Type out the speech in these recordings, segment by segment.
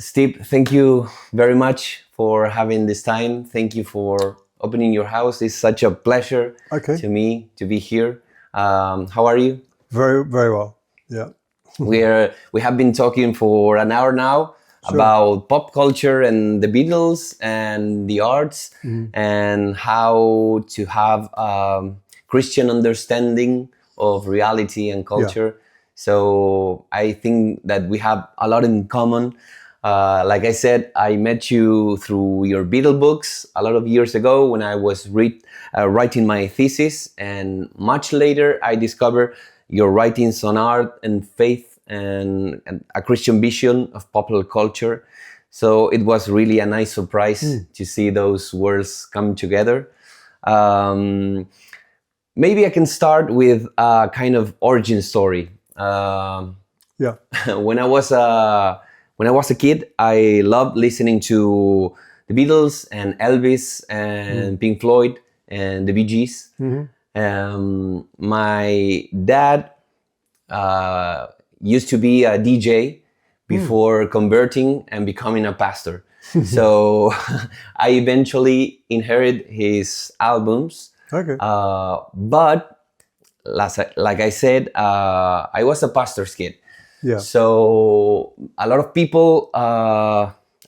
Steve, thank you very much for having this time. Thank you for opening your house. It's such a pleasure to me to be here. How are you? Very, very well. Yeah. We have been talking for an hour now about pop culture and the Beatles and the arts and how to have Christian understanding of reality and culture. So I think that we have a lot in common. Like I said, I met you through your Beatle books a lot of years ago when I was writing my thesis, and much later I discovered your writings on art and faith and a Christian vision of popular culture. So it was really a nice surprise to see those worlds come together. Maybe I can start with a kind of origin story. When I was a kid, I loved listening to the Beatles and Elvis and Pink Floyd and the Bee Gees. My dad used to be a DJ before converting and becoming a pastor. So I eventually inherited his albums. But like I said, I was a pastor's kid. So a lot of people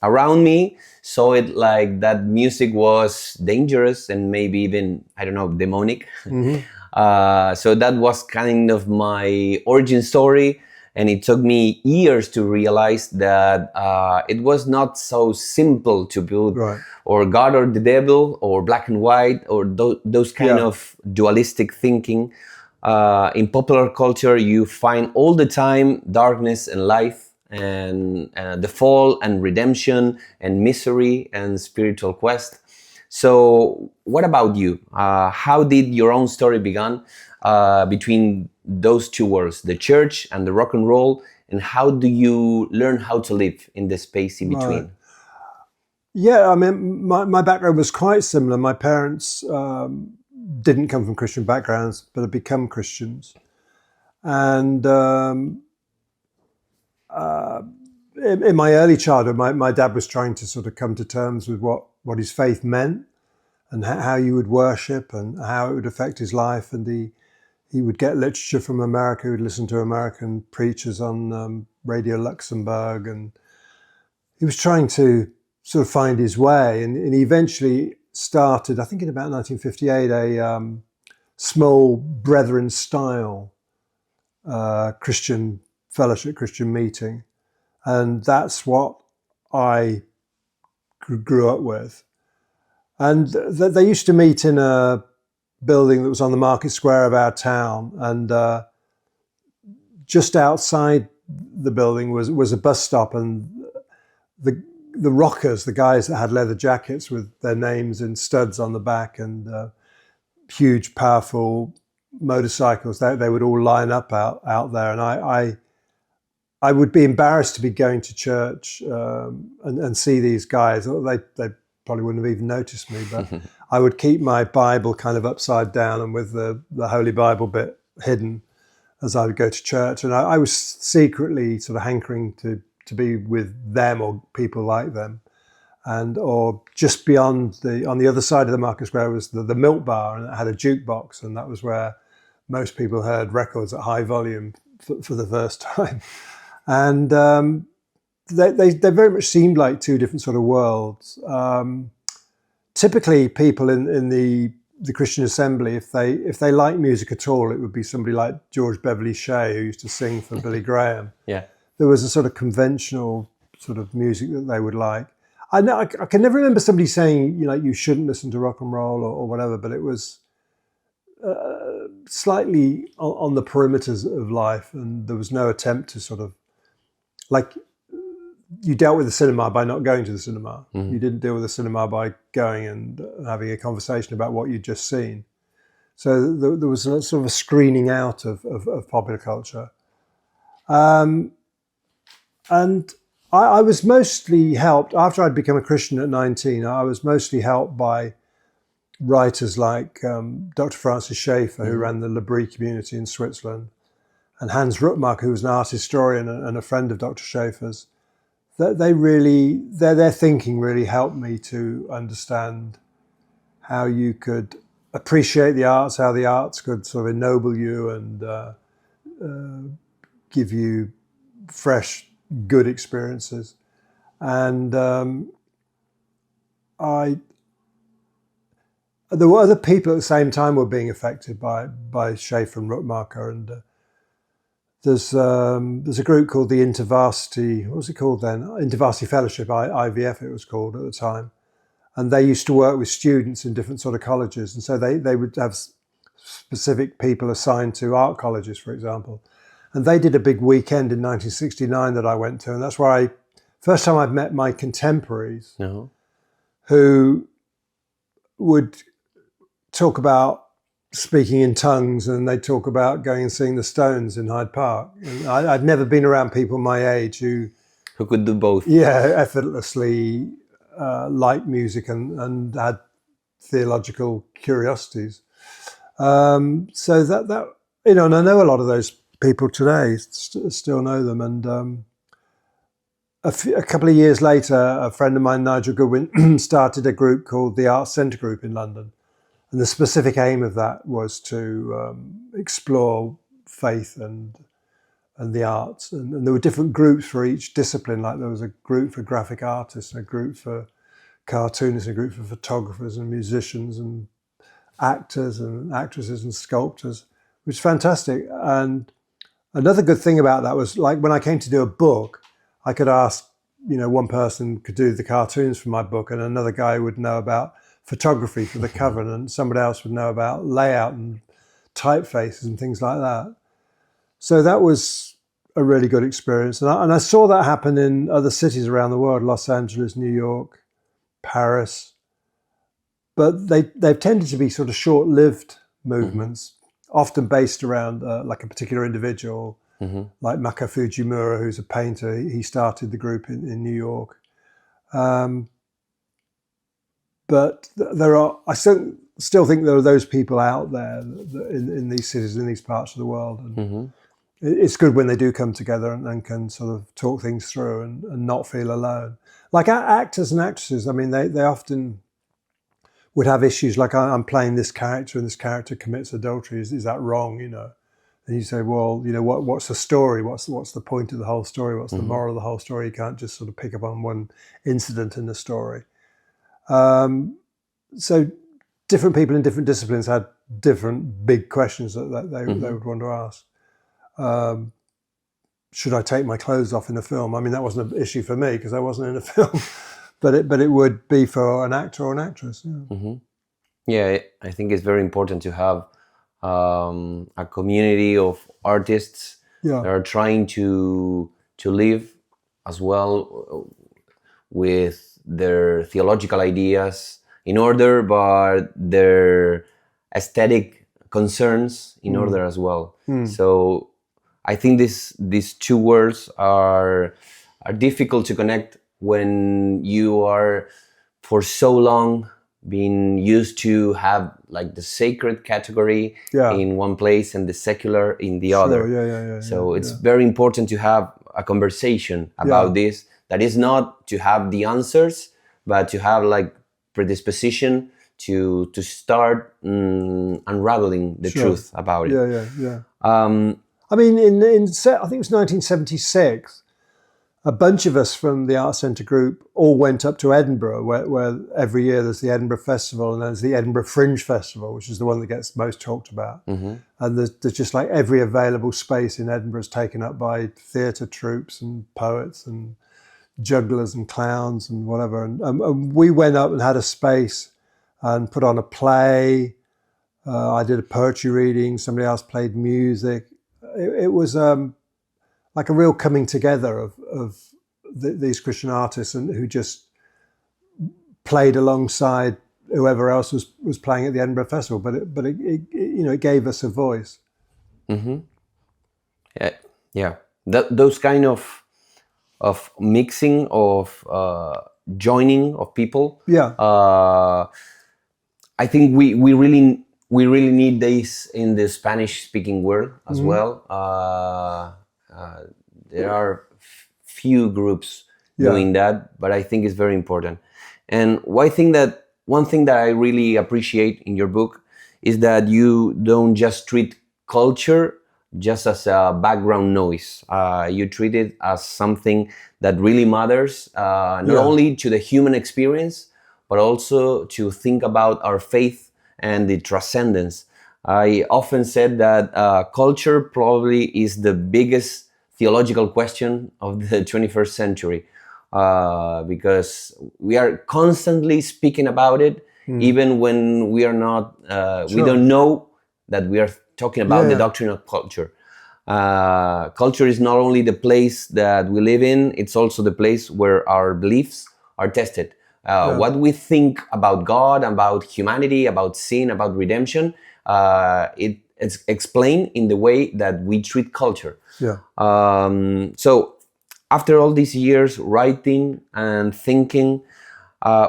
around me saw it like that music was dangerous and maybe even, I don't know, demonic. So that was kind of my origin story. And it took me years to realize that it was not so simple to build or God or the devil or black and white or those kind of dualistic thinking. In popular culture, you find all the time darkness and life and the fall and redemption and misery and spiritual quest. So what about you? How did your own story begin between those two worlds, the church and the rock and roll? And how do you learn how to live in the space in between? Yeah, I mean, my background was quite similar. My parents didn't come from Christian backgrounds, but have become Christians. And in my early childhood, my dad was trying to sort of come to terms with what his faith meant and how you would worship and how it would affect his life. And he would get literature from America. He would listen to American preachers on Radio Luxembourg. And he was trying to sort of find his way. And he eventually started, I think in about 1958, a small brethren-style Christian fellowship, Christian meeting. And that's what I grew up with. And they used to meet in a building that was on the market square of our town. And just outside the building was a bus stop. And the rockers, the guys that had leather jackets with their names in studs on the back and huge, powerful motorcycles, they would all line up out there. And I would be embarrassed to be going to church and see these guys. They probably wouldn't have even noticed me, but I would keep my Bible kind of upside down and with the Holy Bible bit hidden as I would go to church. And I was secretly sort of hankering to be with them or people like them. Or just beyond on the other side of the market square was the milk bar, and it had a jukebox, and that was where most people heard records at high volume for the first time. And they very much seemed like two different sort of worlds. Typically, people in the Christian assembly, if they like music at all, it would be somebody like George Beverly Shea, who used to sing for Billy Graham. There was a sort of conventional sort of music that they would like. I can never remember somebody saying, you shouldn't listen to rock and roll or whatever, but it was slightly on the perimeters of life, and there was no attempt to sort of, like, you dealt with the cinema by not going to the cinema. You didn't deal with the cinema by going and having a conversation about what you'd just seen. So there was a sort of a screening out of popular culture. And I was mostly helped, after I'd become a Christian at 19, I was mostly helped by writers like Dr. Francis Schaeffer, who ran the L'Abri community in Switzerland, and Hans Ruttmark, who was an art historian and a friend of Dr. Schaeffer's. their thinking really helped me to understand how you could appreciate the arts, how the arts could sort of ennoble you and give you fresh, good experiences. And there were other people at the same time were being affected by Schaeffer and Ruckmacher, and there's a group called the InterVarsity. What was it called then? InterVarsity Fellowship, IVF it was called at the time, and they used to work with students in different sort of colleges, and so they would have specific people assigned to art colleges, for example, and they did a big weekend in 1969 that I went to, and that's where first time I've met my contemporaries, who would talk about speaking in tongues, and they'd talk about going and seeing the Stones in Hyde Park. And I'd never been around people my age who could do both. Yeah, effortlessly liked music and had theological curiosities. So that and I know a lot of those people today, still know them. And a couple of years later, a friend of mine, Nigel Goodwin, started a group called the Arts Centre Group in London. And the specific aim of that was to explore faith and the arts. And there were different groups for each discipline. Like there was a group for graphic artists, a group for cartoonists, a group for photographers and musicians and actors and actresses and sculptors, which is fantastic. And another good thing about that was, like, when I came to do a book, I could ask, one person could do the cartoons for my book, and another guy would know about photography for the cover, and somebody else would know about layout and typefaces and things like that. So that was a really good experience. And I saw that happen in other cities around the world, Los Angeles, New York, Paris. But they've tended to be sort of short-lived movements, often based around like a particular individual, like Mako Fujimura, who's a painter. He started the group in New York. But I still think there are those people out there in these cities, in these parts of the world. And it's good when they do come together and can sort of talk things through and not feel alone. Like actors and actresses, I mean, they often would have issues like, I'm playing this character and this character commits adultery. Is that wrong, And you say, well, what's the story? What's the point of the whole story? What's the moral of the whole story? You can't just sort of pick up on one incident in the story. So different people in different disciplines had different big questions that they would want to ask. Should I take my clothes off in a film? I mean, that wasn't an issue for me because I wasn't in a film, but it would be for an actor or an actress. Yeah. Yeah, I think it's very important to have a community of artists that are trying to live as well with their theological ideas in order, but their aesthetic concerns in order as well. So I think these two worlds are difficult to connect when you are for so long being used to have like the sacred category in one place and the secular in the other. So it's very important to have a conversation about this, that is not to have the answers, but to have like predisposition to start unraveling the truth about it. I mean, in I think it was 1976, a bunch of us from the Art Centre group all went up to Edinburgh, where every year there's the Edinburgh Festival and there's the Edinburgh Fringe Festival, which is the one that gets most talked about. And there's just like every available space in Edinburgh is taken up by theatre troupes and poets and jugglers and clowns and whatever. And we went up and had a space and put on a play. I did a poetry reading. Somebody else played music. It was like a real coming together of these Christian artists and who just played alongside whoever else was playing at the Edinburgh Festival. But it gave us a voice. Yeah. Those kind of mixing, of joining of people. I think we really need this in the Spanish-speaking world as well. There are few groups doing that, but I think it's very important. And one thing that I really appreciate in your book is that you don't just treat culture just as a background noise. You treat it as something that really matters, not only to the human experience, but also to think about our faith and the transcendence. I often said that culture probably is the biggest theological question of the 21st century, because we are constantly speaking about it, even when we are not, we don't know that we are talking about the doctrine of culture. Culture is not only the place that we live in, it's also the place where our beliefs are tested. What we think about God, about humanity, about sin, about redemption, it's explained in the way that we treat culture. So after all these years writing and thinking,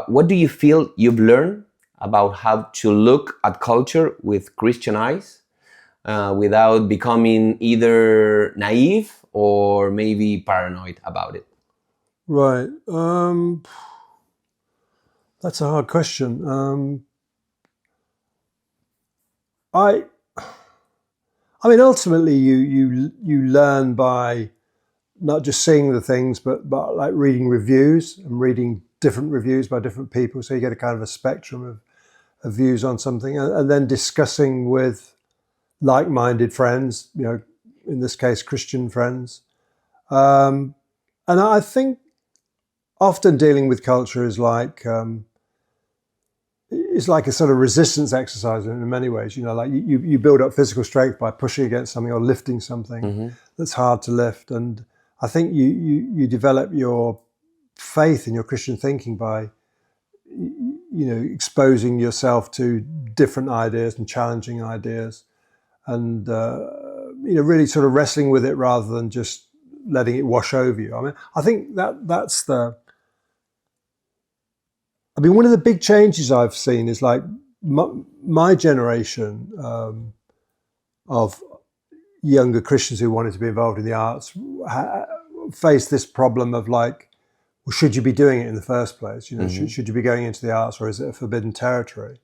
what do you feel you've learned about how to look at culture with Christian eyes, without becoming either naive or maybe paranoid about it? Right. That's a hard question. I mean, ultimately, you learn by not just seeing the things, but like reading reviews and reading different reviews by different people. So you get a kind of a spectrum of views on something, and then discussing with like-minded friends. In this case, Christian friends. And I think often dealing with culture is like it's like a sort of resistance exercise in many ways. Like you build up physical strength by pushing against something or lifting something that's hard to lift. And I think you develop your faith in your Christian thinking by exposing yourself to different ideas and challenging ideas, and really sort of wrestling with it rather than just letting it wash over you. I mean, I think that's one of the big changes I've seen is like my generation of younger Christians who wanted to be involved in the arts faced this problem of like, well, should you be doing it in the first place? Should you be going into the arts, or is it a forbidden territory?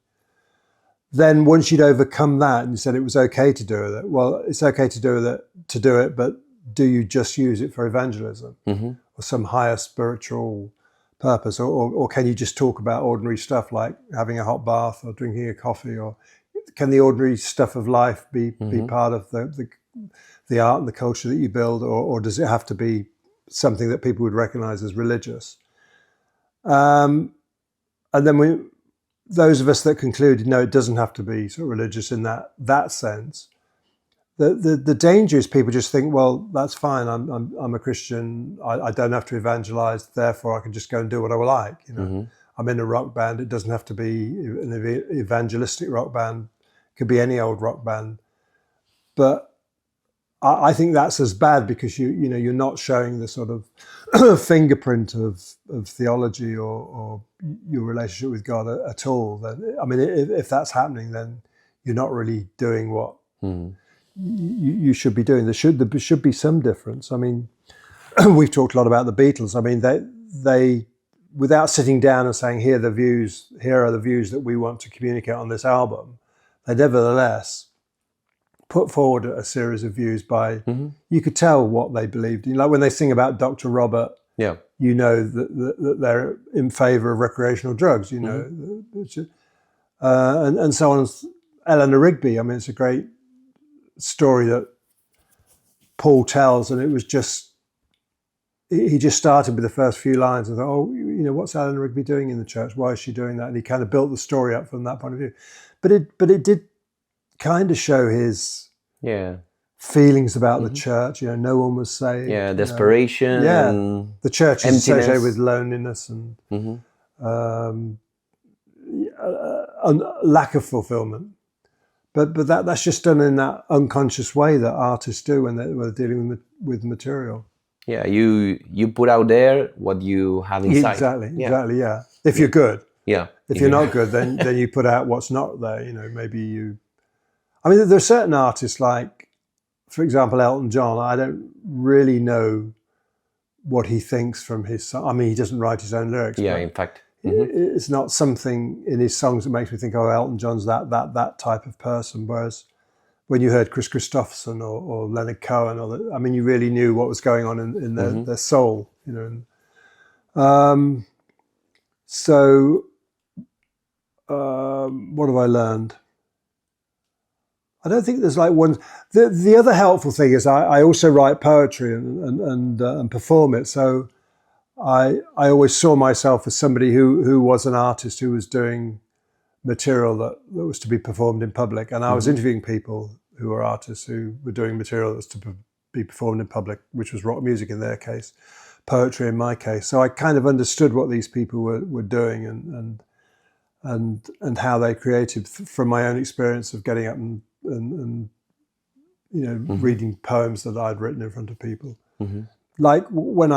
Then once you'd overcome that and you said it was okay to do it, well, it's okay to do it, but do you just use it for evangelism or some higher spiritual purpose, or can you just talk about ordinary stuff like having a hot bath or drinking a coffee, or can the ordinary stuff of life be part of the art and the culture that you build, or does it have to be something that people would recognize as religious? And then those of us that concluded, no, it doesn't have to be sort of religious in that sense. The danger is people just think, well, that's fine. I'm a Christian. I don't have to evangelize. Therefore, I can just go and do what I like. I'm in a rock band. It doesn't have to be an evangelistic rock band. It could be any old rock band. But I think that's as bad, because you're not showing the sort of fingerprint of theology or your relationship with God at all. Then, I mean, if that's happening, then you're not really doing what you should be doing. There should be some difference. I mean, we've talked a lot about the Beatles. I mean, they without sitting down and saying, here are the views that we want to communicate on this album, they nevertheless put forward a series of views by, you could tell what they believed in. Like when they sing about Dr. Robert, you know that they're in favor of recreational drugs, and so on. Eleanor Rigby, I mean, it's a great story that Paul tells, and it was he just started with the first few lines and thought, what's Eleanor Rigby doing in the church? Why is she doing that? And he kind of built the story up from that point of view. But it did kind of show his feelings about the church. No one was saved. Yeah, desperation. And the church is emptiness. associated with loneliness and lack of fulfillment. But that's just done in that unconscious way that artists do when they're dealing with material. Yeah, you put out there what you have inside. Exactly. Yeah. If you're good. Yeah. If you're not good, then you put out what's not there. Maybe you. I mean, there are certain artists like, for example, Elton John. I don't really know what he thinks from his song. I mean, he doesn't write his own lyrics. Yeah, in fact. It's not something in his songs that makes me think, oh, Elton John's that type of person. Whereas when you heard Chris Christopherson or Leonard Cohen, you really knew what was going on in their soul, you know. What have I learned? I don't think there's like one. The other helpful thing is I also write poetry and perform it. So I always saw myself as somebody who was an artist who was doing material that was to be performed in public. And I was interviewing people who were artists who were doing material that was to be performed in public, which was rock music in their case, poetry in my case. So I kind of understood what these people were doing and how they created from my own experience of getting up and you know, reading poems that I'd written in front of people. Like when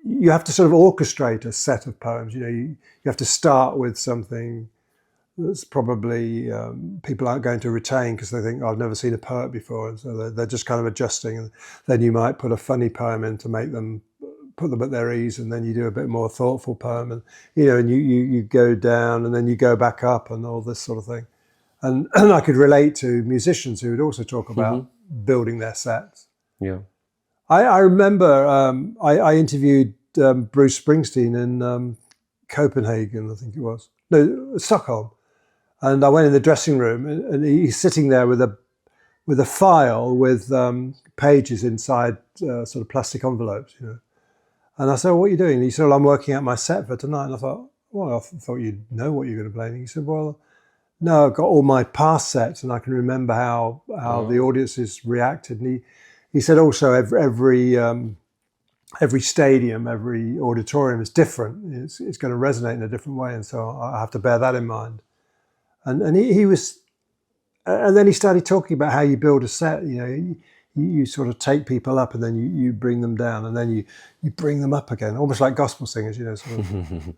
you have to sort of orchestrate a set of poems. You know, you have to start with something that's probably people aren't going to retain because they think, oh, I've never seen a poet before, and so they're just kind of adjusting. And then you might put a funny poem in to put them at their ease, and then you do a bit more thoughtful poem, and you know, and you go down, and then you go back up, and all this sort of thing. And I could relate to musicians who would also talk about building their sets. Yeah. I remember I interviewed Bruce Springsteen in Copenhagen, I think it was. No, Stockholm. And I went in the dressing room, and he's sitting there with a file with pages inside sort of plastic envelopes, you know. And I said, well, what are you doing? And he said, well, I'm working out my set for tonight. And I thought, well, I thought you'd know what you're going to play. And he said, well, no, I've got all my past sets, and I can remember how the audiences reacted. And he said also every stadium, every auditorium is different. It's going to resonate in a different way, and so I have to bear that in mind. And he was, and then he started talking about how you build a set. You know, you sort of take people up, and then you bring them down, and then you bring them up again, almost like gospel singers. You know, sort of.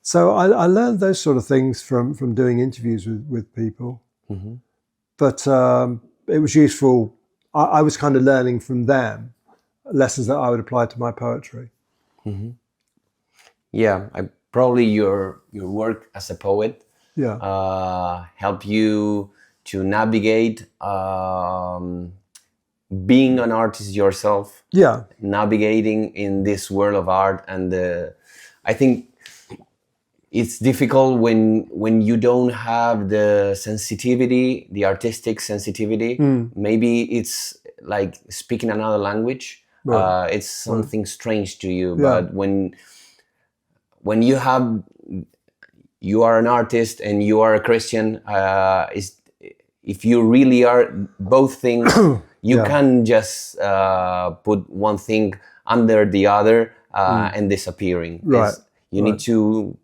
So I learned those sort of things from doing interviews with people. But it was useful. I was kind of learning from them lessons that I would apply to my poetry. Yeah, probably your work as a poet help you to navigate being an artist yourself. Yeah, navigating in this world of art, and I think it's difficult when you don't have the sensitivity, the artistic sensitivity. Maybe it's like speaking another language. Right. It's something strange to you. Yeah. But when you are an artist and you are a Christian, if you really are both things, you can just put one thing under the other and disappearing. Right. You need to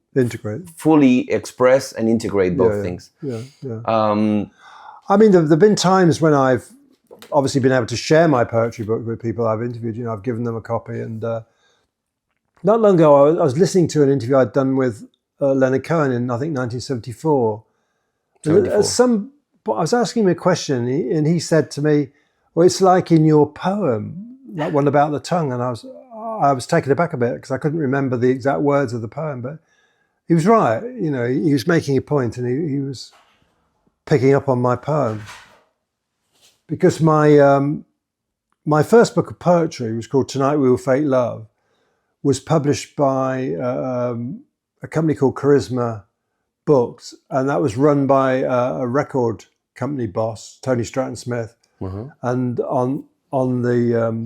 fully express and integrate both things. I mean, there've been times when I've obviously been able to share my poetry book with people I've interviewed. You know, I've given them a copy, and not long ago I was listening to an interview I'd done with Leonard Cohen in, I think, 1974. I was asking him a question, and he said to me, well, it's like in your poem, that one about the tongue. And I was taken aback a bit because I couldn't remember the exact words of the poem, but he was right. You know, he was making a point, and he was picking up on my poem. Because my first book of poetry was called Tonight We Will Fake Love, was published by a company called Charisma Books, and that was run by a record company boss, Tony Stratton Smith, and on their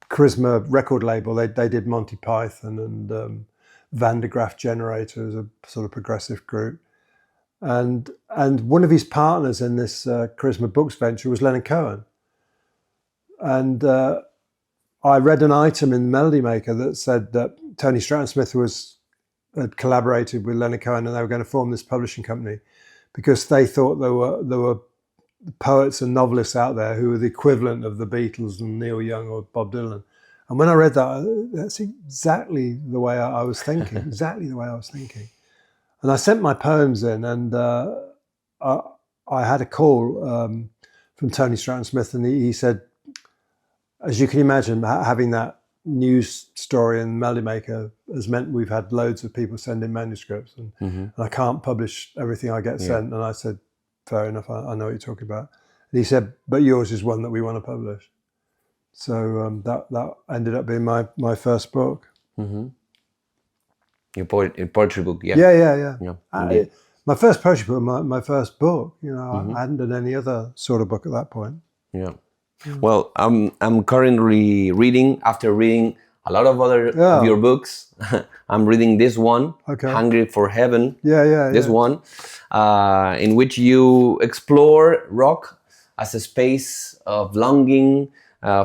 Charisma record label, they did Monty Python and Van de Graaff Generator as a sort of progressive group. And one of his partners in this Charisma Books venture was Leonard Cohen. And I read an item in Melody Maker that said that Tony Stratton Smith had collaborated with Leonard Cohen, and they were going to form this publishing company because they thought there were poets and novelists out there who were the equivalent of the Beatles and Neil Young or Bob Dylan. And when I read that, that's exactly the way I was thinking, And I sent my poems in, and I had a call from Tony Stratton Smith, and he said, as you can imagine, having that news story in Melody Maker has meant we've had loads of people send in manuscripts, and I can't publish everything I get sent. And I said, fair enough, I know what you're talking about. And he said, but yours is one that we want to publish. So that ended up being my first book. Your poetry book, yeah. Yeah. My first poetry book, my first book. I hadn't done any other sort of book at that point. Yeah. Well, I'm currently reading, after reading a lot of other of your books, I'm reading this one, Hungry for Heaven. This one, in which you explore rock as a space of longing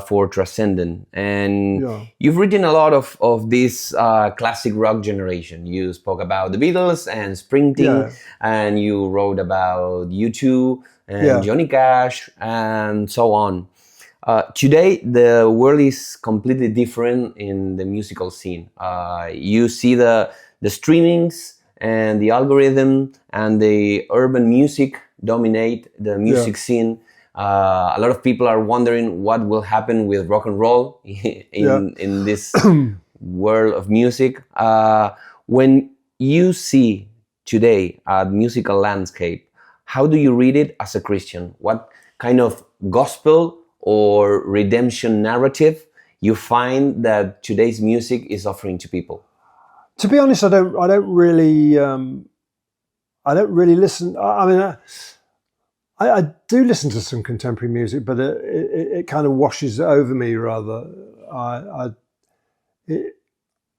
for transcendence. And you've written a lot of this classic rock generation. You spoke about the Beatles and Springsteen, and you wrote about U2 and Johnny Cash and so on. Today, the world is completely different in the musical scene. You see the streamings and the algorithm and the urban music dominate the music scene. A lot of people are wondering what will happen with rock and roll in this world of music. When you see today a musical landscape, how do you read it as a Christian? What kind of gospel or redemption narrative you find that today's music is offering to people? To be honest, I don't really listen. I do listen to some contemporary music, but it kind of washes over me rather. I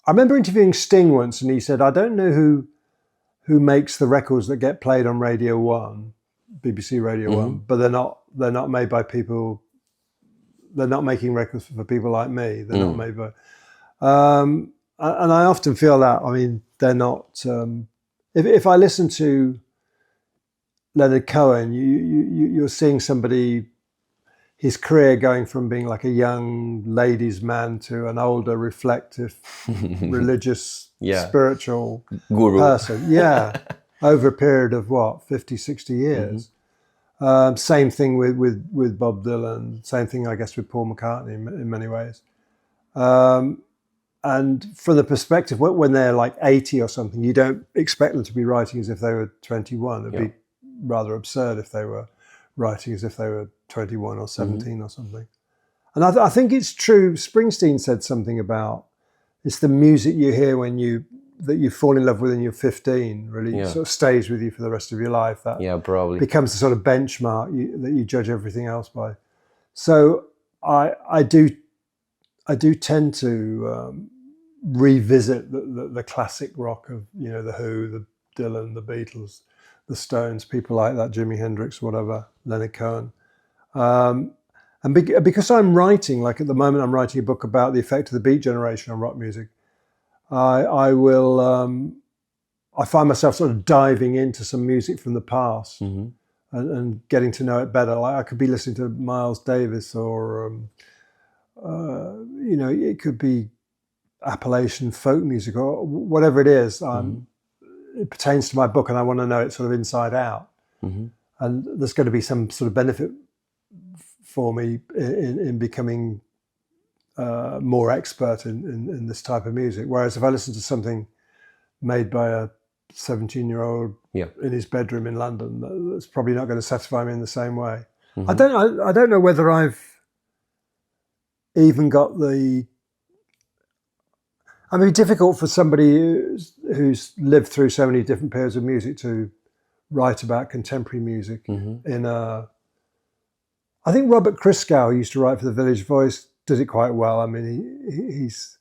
remember interviewing Sting once, and he said, "I don't know who makes the records that get played on Radio 1, BBC Radio 1, but they're not made by people. They're not making records for people like me. They're not made by." And I often feel that. I mean, they're not. If I listen to Leonard Cohen, you're seeing somebody, his career going from being like a young ladies' man to an older, reflective, religious, spiritual guru person. Yeah, over a period of 50, 60 years. Same thing with Bob Dylan. Same thing, I guess, with Paul McCartney in many ways. And from the perspective, when they're like 80 or something, you don't expect them to be writing as if they were 21. It'd be rather absurd if they were writing as if they were 21 or 17 or something. And I think it's true. Springsteen said something about it's the music you hear that you fall in love with when you're 15 really sort of stays with you for the rest of your life. That probably becomes the sort of benchmark that you judge everything else by. So I do tend to revisit the classic rock of the Who, the Dylan, the Beatles, the Stones, people like that, Jimi Hendrix, whatever, Leonard Cohen. And because I'm writing, like at the moment I'm writing a book about the effect of the Beat Generation on rock music, I find myself sort of diving into some music from the past and getting to know it better. Like I could be listening to Miles Davis or, it could be Appalachian folk music or whatever it is. It pertains to my book and I want to know it sort of inside out. And there's going to be some sort of benefit for me in becoming more expert in this type of music. Whereas if I listen to something made by a 17-year-old in his bedroom in London, that's probably not going to satisfy me in the same way. I don't know whether I've even got the... I mean, it's difficult for somebody who's lived through so many different periods of music to write about contemporary music I think Robert Christgau, who used to write for the Village Voice, does it quite well. I mean, he's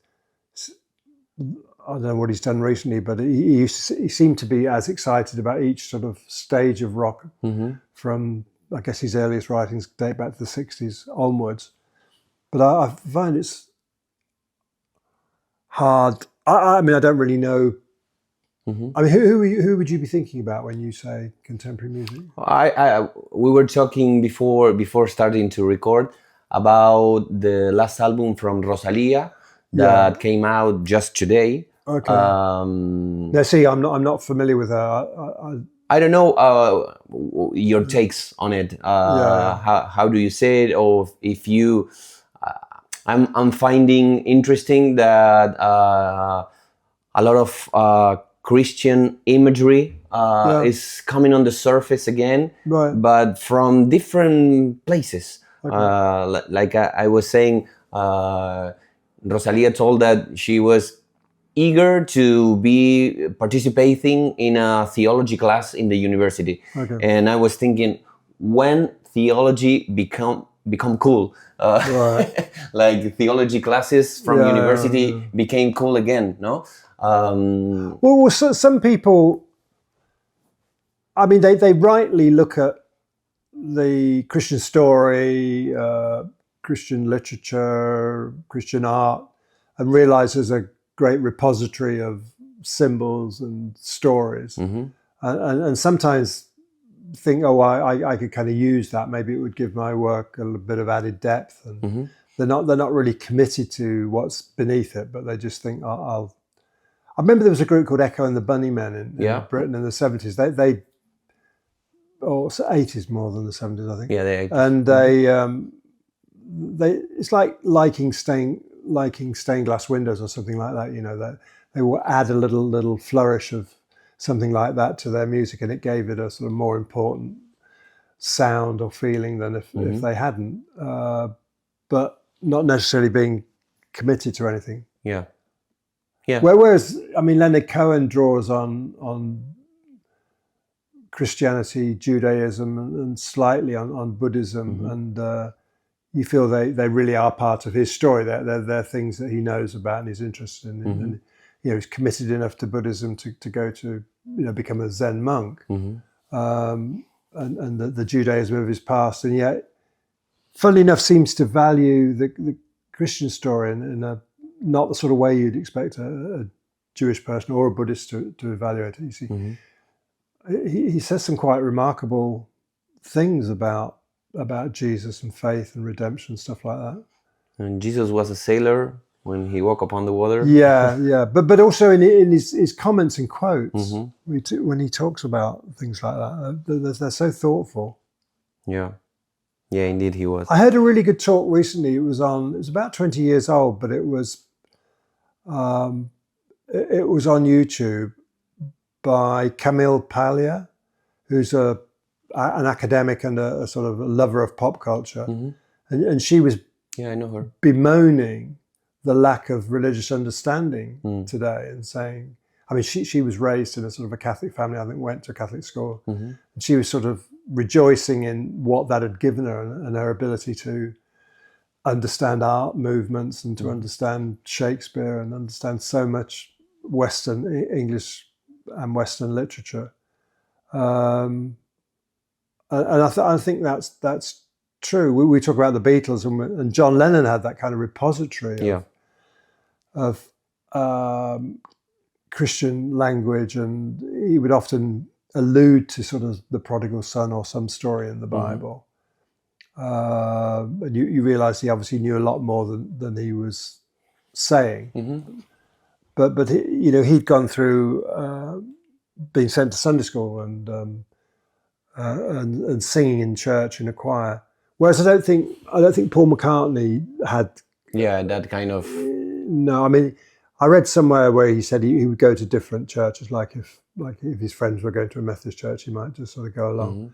I don't know what he's done recently, but he seemed to be as excited about each sort of stage of rock from, I guess, his earliest writings date back to the 60s onwards. But I find it's hard. I mean, I don't really know. I mean, who would you be thinking about when you say contemporary music? We were talking before starting to record about the last album from Rosalia that came out just today. Okay. Now, see, I'm not familiar with her. I don't know your takes on it. How do you say it, or if you? I'm finding interesting that a lot of Christian imagery is coming on the surface again, Right. but from different places. Okay. Like I was saying, Rosalia told that she was eager to be participating in a theology class in the university. Okay. And I was thinking, when theology become cool, Right. like theology classes from university became cool again, no? Well, so some people, I mean, they rightly look at the Christian story, Christian literature, Christian art, and realize there's a great repository of symbols and stories. And sometimes think, oh, I could kind of use that. Maybe it would give my work a little bit of added depth. And they're not really committed to what's beneath it, but they just think, I remember there was a group called Echo and the Bunnymen in Britain in the 70s. They or 80s more than the 70s, I think. Yeah, the 80s. And they it's like liking stained glass windows or something like that. You know, that they will add a little flourish of something like that to their music, and it gave it a sort of more important sound or feeling than if they hadn't. But not necessarily being committed to anything. Yeah. Whereas, I mean, Leonard Cohen draws on Christianity, Judaism, and slightly on Buddhism, and you feel they really are part of his story. They're things that he knows about and he's interested in, and he's committed enough to Buddhism to go to become a Zen monk, and the Judaism of his past, and yet, funnily enough, seems to value the Christian story in a not the sort of way you'd expect a Jewish person or a Buddhist to evaluate it. You see. He says some quite remarkable things about Jesus and faith and redemption, stuff like that. And Jesus was a sailor when he walked upon the water. Yeah. But also in his comments and quotes, when he talks about things like that, they're so thoughtful. Yeah, indeed he was. I heard a really good talk recently. It was about 20 years old, but it was on YouTube, by Camille Paglia, who's an academic and a sort of a lover of pop culture. And she was I know her. Bemoaning the lack of religious understanding today, and saying, I mean, she was raised in a sort of a Catholic family, I think went to a Catholic school. And she was sort of rejoicing in what that had given her and her ability to understand art movements and to understand Shakespeare and understand so much Western English and Western literature, and I think that's true. We talk about the Beatles, and John Lennon had that kind of repository of Christian language, and he would often allude to sort of the prodigal son or some story in the Bible, and you realise he obviously knew a lot more than he was saying. But he'd gone through being sent to Sunday school and singing in church in a choir. Whereas I don't think Paul McCartney had that kind of. No, I mean, I read somewhere where he said he would go to different churches, like if his friends were going to a Methodist church, he might just sort of go along,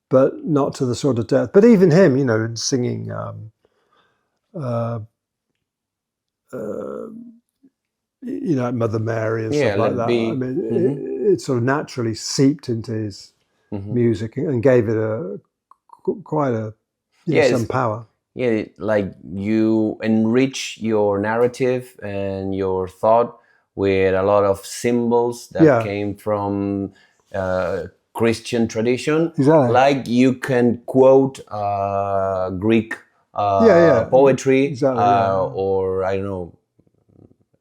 but not to the sort of depth. But even him, singing. Mother Mary and stuff like that. I mean, it sort of naturally seeped into his music and gave it quite some power. Yeah, like you enrich your narrative and your thought with a lot of symbols that came from Christian tradition. Exactly. Like you can quote Greek poetry, exactly, or I don't know,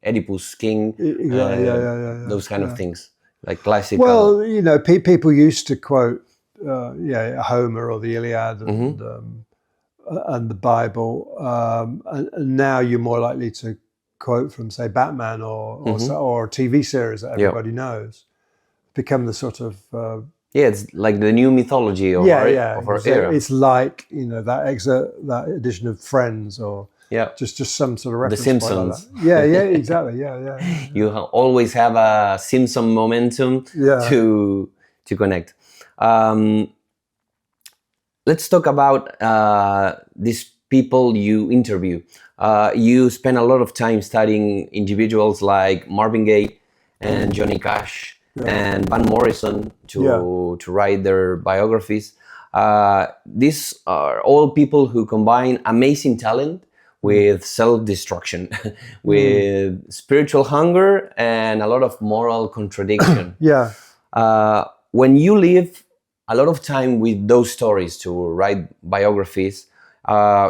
Oedipus King, those kind of things, like classical. Well, people used to quote, Homer or the Iliad and the Bible, and now you're more likely to quote from, say, Batman or a TV series that everybody knows. Become the sort of it's like the new mythology of our era. It's like that edition of Friends or Yeah. Just some sort of reference The point Simpsons. like that. Yeah, exactly. Yeah. You always have a Simpson momentum to connect. Let's talk about these people you interview. You spend a lot of time studying individuals like Marvin Gaye and Johnny Cash and Van Morrison to write their biographies. These are all people who combine amazing talent with self-destruction, with spiritual hunger and a lot of moral contradiction. When you live a lot of time with those stories to write biographies,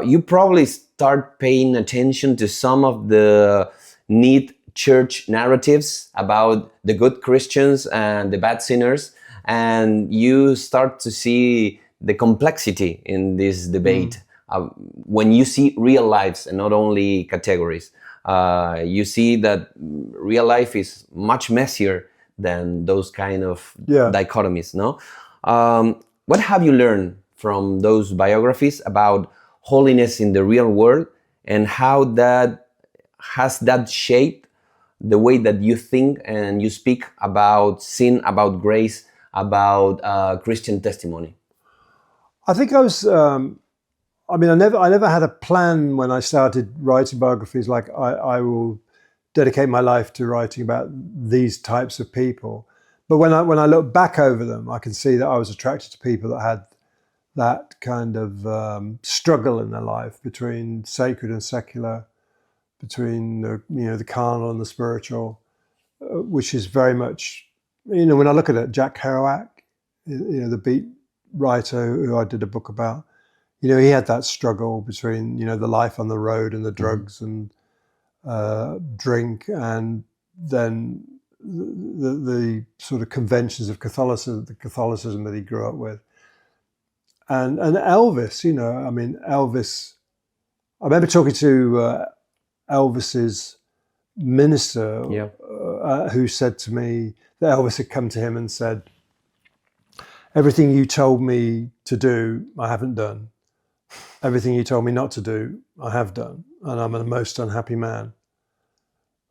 you probably start paying attention to some of the neat church narratives about the good Christians and the bad sinners, and you start to see the complexity in this debate. When you see real lives and not only categories, you see that real life is much messier than those kind of dichotomies, no? What have you learned from those biographies about holiness in the real world, and how that has that shaped the way that you think and you speak about sin, about grace, about Christian testimony? I think I was. I never had a plan when I started writing biographies. Like I will dedicate my life to writing about these types of people. But when I look back over them, I can see that I was attracted to people that had that kind of struggle in their life between sacred and secular, between the carnal and the spiritual, which is very much, when I look at it, Jack Kerouac, the beat writer who I did a book about, he had that struggle between the life on the road and the drugs and drink, and then the sort of conventions of Catholicism, the Catholicism that he grew up with, and Elvis. Elvis. I remember talking to Elvis's minister, who said to me that Elvis had come to him and said, "Everything you told me to do, I haven't done. Everything you told me not to do, I have done, and I'm a most unhappy man."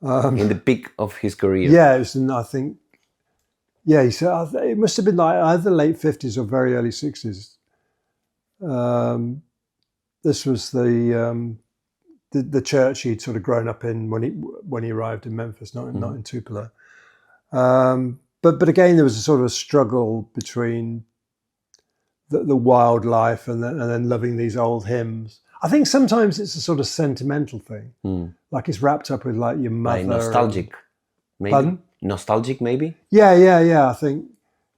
In the peak of his career. Yeah, it was, I think. Yeah, he said it must have been like either late 50s or very early 60s. This was the church he'd sort of grown up in when he arrived in Memphis, not in Tupelo. But again, there was a sort of a struggle between the wild life and then loving these old hymns. I think sometimes it's a sort of sentimental thing, like it's wrapped up with like your mother. Like nostalgic, maybe. Pardon? Nostalgic, maybe. Yeah. I think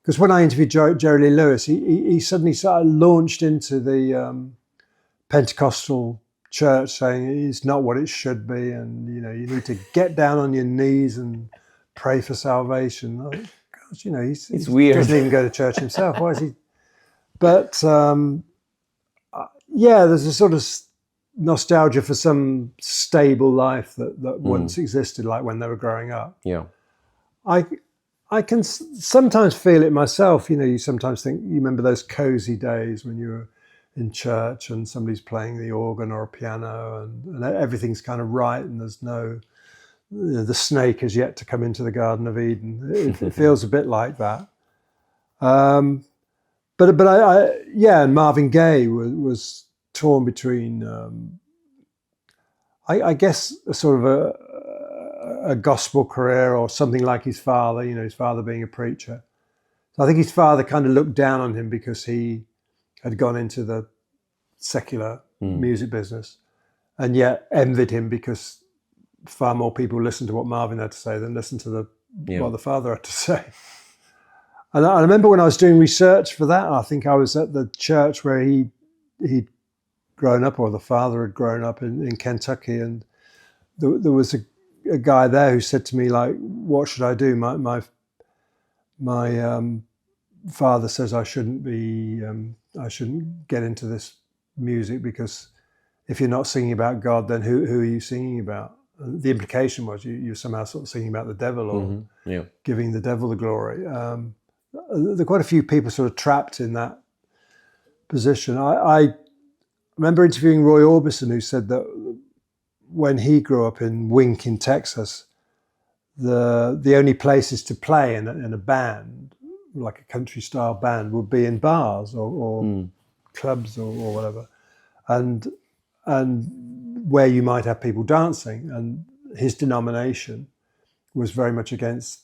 because when I interviewed Jerry Lee Lewis, he suddenly launched into the Pentecostal church, saying it's not what it should be, and you need to get down on your knees and pray for salvation. Oh, gosh, it's weird. He doesn't even go to church himself. Why is he? But there's a sort of nostalgia for some stable life that once existed, like when they were growing up. Yeah, I can sometimes feel it myself. You sometimes think you remember those cozy days when you were in church and somebody's playing the organ or a piano and everything's kind of right, and there's no the snake has yet to come into the Garden of Eden. It feels a bit like that. But and Marvin Gaye was torn between, I guess, a sort of a gospel career or something like his father, his father being a preacher. So I think his father kind of looked down on him because he had gone into the secular music business, and yet envied him because far more people listened to what Marvin had to say than listened to what the father had to say. And I remember when I was doing research for that, I think I was at the church where he'd grown up, or the father had grown up in Kentucky, and there was a guy there who said to me, like, "What should I do? My father says I shouldn't get into this music, because if you're not singing about God, then who are you singing about?" And the implication was you're somehow sort of singing about the devil or giving the devil the glory. There are quite a few people sort of trapped in that position. I remember interviewing Roy Orbison, who said that when he grew up in Wink in Texas, the only places to play in a band, like a country style band, would be in bars or clubs or whatever, and where you might have people dancing. And his denomination was very much against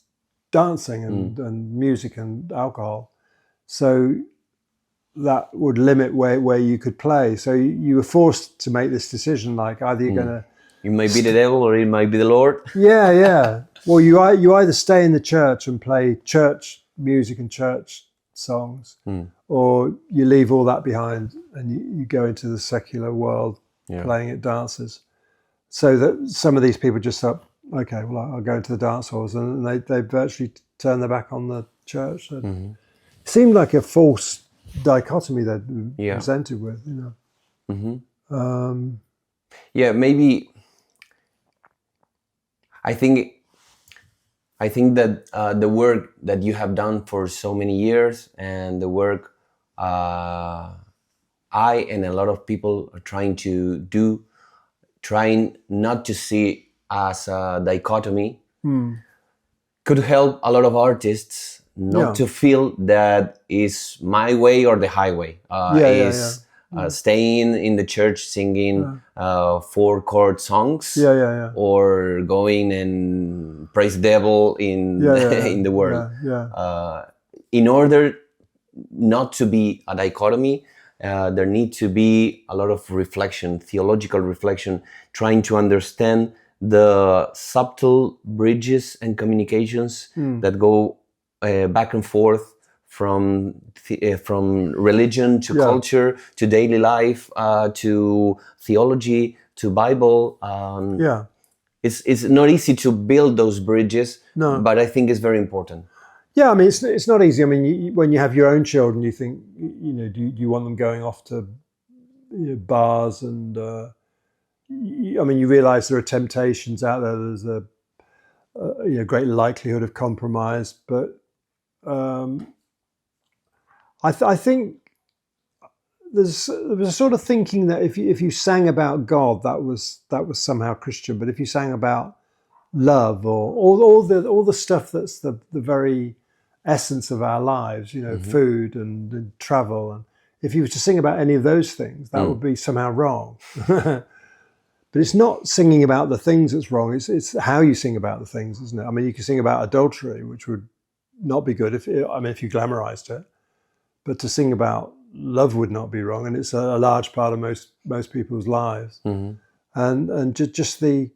dancing and music and alcohol, so that would limit where you could play. So you were forced to make this decision, like either you're going to... You may be the devil or it might be the Lord. Yeah. Well, you either stay in the church and play church music and church songs, or you leave all that behind and you go into the secular world playing at dances. So that some of these people just thought, okay, well, I'll go into the dance halls, and they virtually turned their back on the church. It seemed like a false dichotomy they'd presented with, you know. Maybe I think that the work that you have done for so many years, and the work I and a lot of people are trying to do, trying not to see as a dichotomy, could help a lot of artists not to feel that is my way or the highway. Staying in the church singing 4-chord songs, or going and praise the devil in in the world. In order not to be a dichotomy, there need to be a lot of reflection, theological reflection, trying to understand the subtle bridges and communications that go back and forth from religion to culture to daily life to theology to Bible. It's not easy to build those bridges, but I think it's very important. Yeah, I mean, it's not easy. I mean, when you have your own children, you think, you know, do you want them going off to bars and I mean, you realise there are temptations out there. There's a great likelihood of compromise, but I think there was a sort of thinking that if you sang about God, that was somehow Christian. But if you sang about love or all the stuff that's the very essence of our lives, you know, food and travel, and if you were to sing about any of those things, that would be somehow wrong. But it's not singing about the things that's wrong. It's how you sing about the things, isn't it? I mean, you can sing about adultery, which would not be good if you glamorized it. But to sing about love would not be wrong, and it's a large part of most people's lives. And just the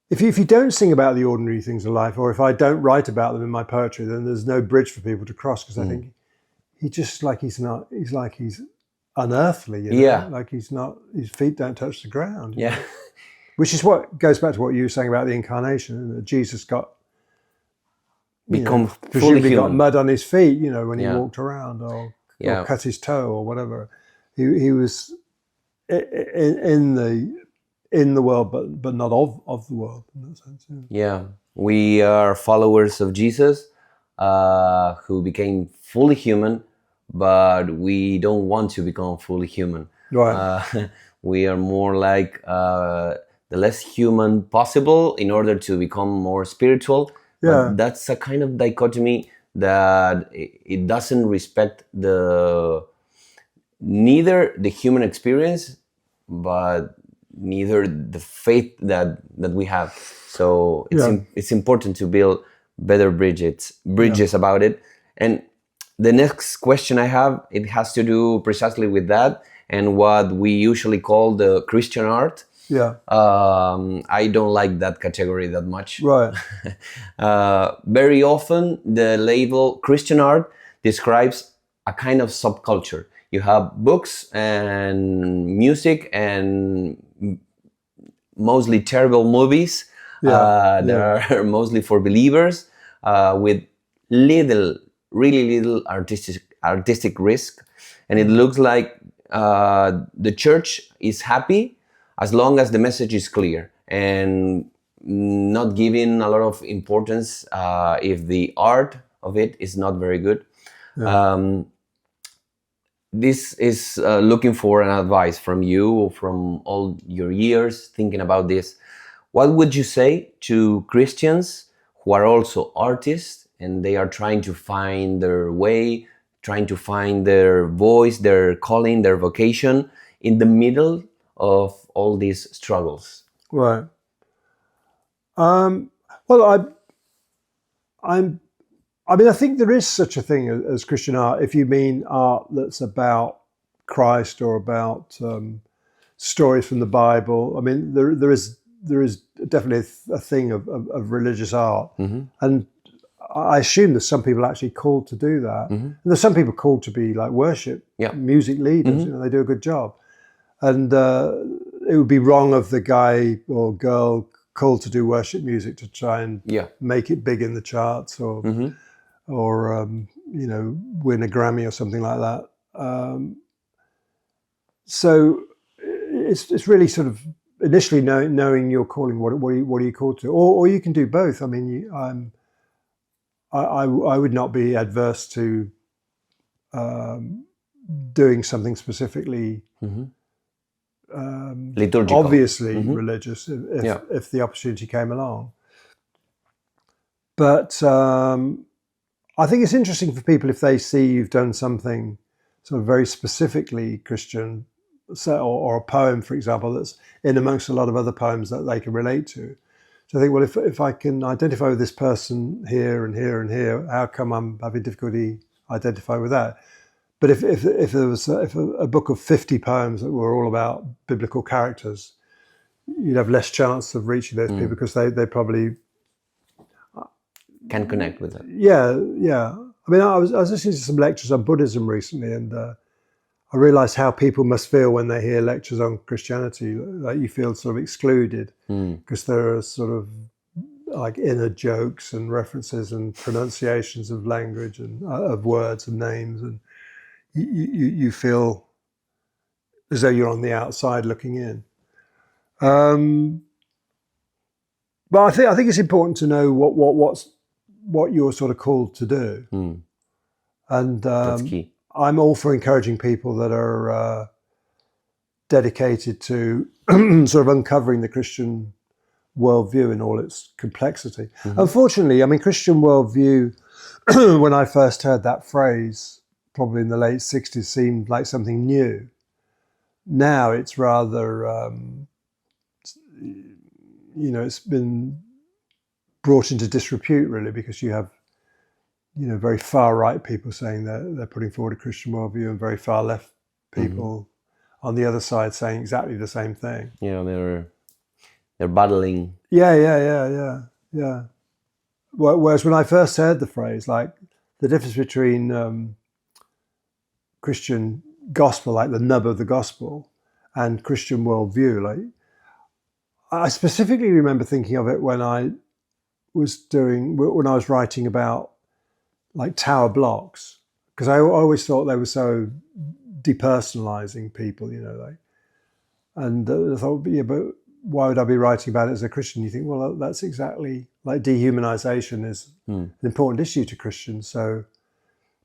if you don't sing about the ordinary things of life, or if I don't write about them in my poetry, then there's no bridge for people to cross, because I think he's unearthly, you know? Like he's not, his feet don't touch the ground. You know? Which is what goes back to what you were saying about the incarnation, that Jesus got presumably got mud on his feet, you know, when he walked around, or cut his toe or whatever. He was in the world, but not of the world in that sense. We are followers of Jesus, who became fully human, but we don't want to become fully human. Right. We are more like the less human possible in order to become more spiritual. But that's a kind of dichotomy that it doesn't respect neither the human experience, but neither the faith that we have. So it's important to build better bridges about it. And the next question I have, it has to do precisely with that and what we usually call the Christian art. I don't like that category that much. Right. Very often the label Christian art describes a kind of subculture. You have books and music and mostly terrible movies that are mostly for believers, with really little artistic risk. And it looks like the church is happy as long as the message is clear, and not giving a lot of importance if the art of it is not very good. this is looking for an advice from you, from all your years thinking about this. What would you say to Christians who are also artists and they are trying to find their way, trying to find their voice, their calling, their vocation in the middle of all these struggles? Right. Well, I mean, I think there is such a thing as Christian art, if you mean art that's about Christ or about stories from the Bible. I mean, there is definitely a thing of religious art, and I assume there's some people actually called to do that. And there's some people called to be like worship music leaders. You know, they do a good job, and it would be wrong of the guy or girl called to do worship music to try and make it big in the charts or you know, win a Grammy or something like that. So it's really sort of initially knowing your calling. What are you called to? Or you can do both. I mean, I would not be adverse to doing something specifically liturgical, obviously religious if the opportunity came along. But I think it's interesting for people if they see you've done something sort of very specifically Christian, or a poem, for example, that's in amongst a lot of other poems that they can relate to. So I think, well, if I can identify with this person here and here and here, how come I'm having difficulty identifying with that? But if there was a book of 50 poems that were all about biblical characters, you'd have less chance of reaching those people because they probably can connect with it. Yeah. I mean, I was listening to some lectures on Buddhism recently, and I realized how people must feel when they hear lectures on Christianity. Like you feel sort of excluded because there are sort of like inner jokes and references and pronunciations of language and of words and names, and you feel as though you're on the outside looking in. But I think it's important to know what you're sort of called to do, and that's key. I'm all for encouraging people that are dedicated to sort of uncovering the Christian worldview in all its complexity. Unfortunately, I mean, Christian worldview, when I first heard that phrase, probably in the late 60s, seemed like something new. Now it's rather, you know, it's been brought into disrepute, really, because you have, you know, very far right people saying that they're putting forward a Christian worldview, and very far left people on the other side saying exactly the same thing. Yeah, they're battling. Yeah. Whereas when I first heard the phrase, like the difference between Christian gospel, like the nub of the gospel, and Christian worldview, like I specifically remember thinking of it when I was writing about like tower blocks, because I always thought they were so depersonalizing people, you know, like, and I thought, yeah, but why would I be writing about it as a Christian? You think, well, that's exactly like dehumanization is an important issue to Christians. So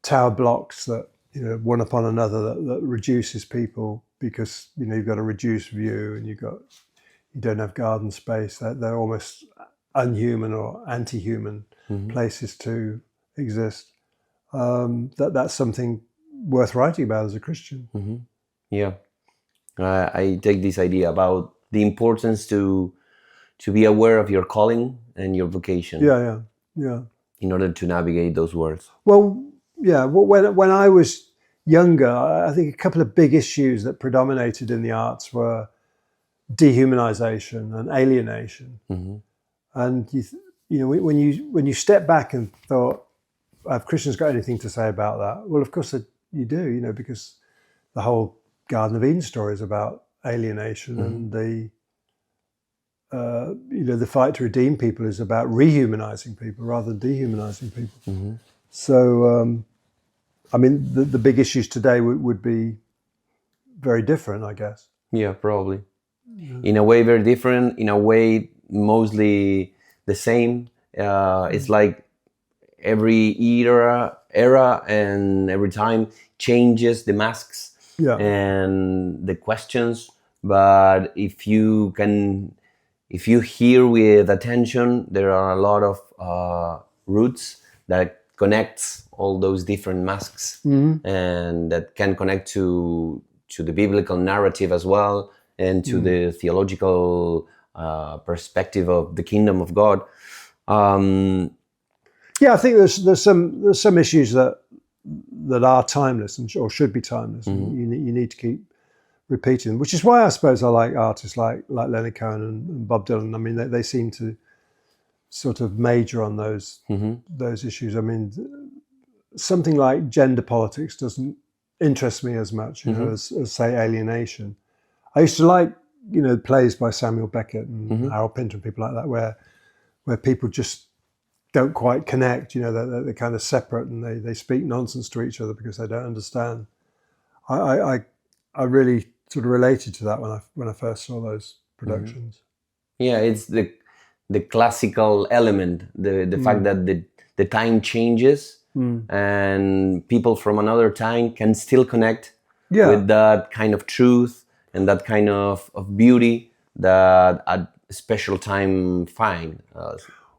tower blocks that, you know, one upon another that reduces people because, you know, you've got a reduced view and you don't have garden space. They're almost unhuman or anti-human places to exist. That's something worth writing about as a Christian. Yeah, I take this idea about the importance to be aware of your calling and your vocation. Yeah. In order to navigate those words. Well, yeah. When I was younger, I think a couple of big issues that predominated in the arts were dehumanization and alienation. And you know, when you step back and thought, have Christians got anything to say about that? Well, of course you do, you know, because the whole Garden of Eden story is about alienation, and the you know, the fight to redeem people is about rehumanizing people rather than dehumanizing people. So, I mean, the big issues today would be very different, I guess. Yeah, probably. In a way, very different. In a way, mostly the same. It's like every era era, and every time changes the masks Yeah. and the questions. But if you hear with attention, there are a lot of roots that connects all those different masks, and that can connect to the biblical narrative as well, and to the theological perspective of the kingdom of God. Yeah, I think there's some issues that are timeless or should be timeless. And you need to keep repeating them, which is why I suppose I like artists like Leonard Cohen and Bob Dylan. I mean, they seem to sort of major on those issues. I mean, something like gender politics doesn't interest me as much, you know, as say Alienation. I used to like, you know, plays by Samuel Beckett and Harold Pinter and people like that, where people just don't quite connect. You know, they're kind of separate and they speak nonsense to each other because they don't understand. I really sort of related to that when I first saw those productions. Yeah, it's the classical element, the fact that the time changes and people from another time can still connect with that kind of truth and that kind of beauty that a special time find.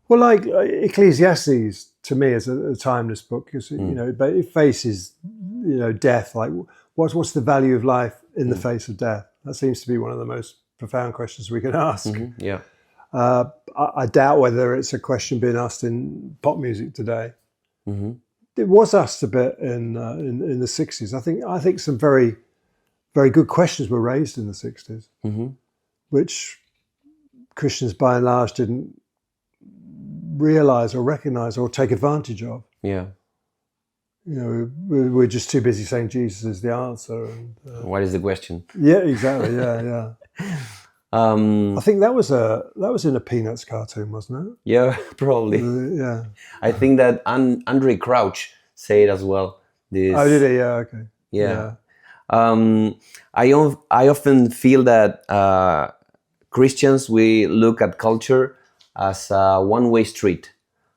Well, like Ecclesiastes to me is a timeless book because you know, but it faces, you know, death. Like, what's the value of life in the face of death? That seems to be one of the most profound questions we can ask. Yeah. I doubt whether it's a question being asked in pop music today. It was asked a bit in the 60s. I think some very, very good questions were raised in the 60s, which Christians by and large didn't realize or recognize or take advantage of. Yeah. You know, we're just too busy saying Jesus is the answer. And, what is the question? Yeah, exactly. Yeah. I think that was in a Peanuts cartoon, wasn't it? Yeah, probably. Yeah. I think that Andre Crouch said as well. This. Oh, did he? Yeah. Okay. Yeah. I often feel that Christians, we look at culture as a one-way street.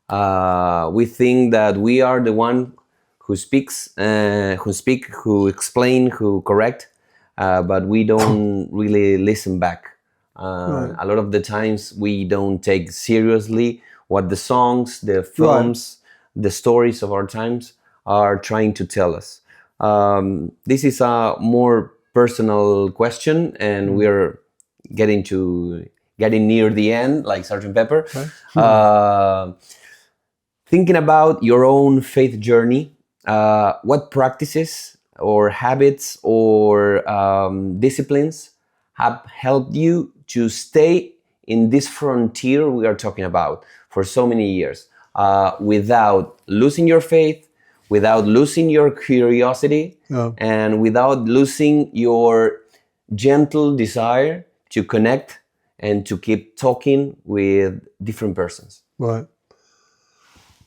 We think that we are the one who speaks, who explain, who correct, but we don't really listen back. A lot of the times we don't take seriously what the songs, the films, the stories of our times are trying to tell us. This is a more personal question, and we're getting near the end, like Sgt. Pepper. Thinking about your own faith journey, what practices or habits or disciplines have helped you to stay in this frontier we are talking about for so many years, without losing your faith, without losing your curiosity, and without losing your gentle desire to connect and to keep talking with different persons? Right.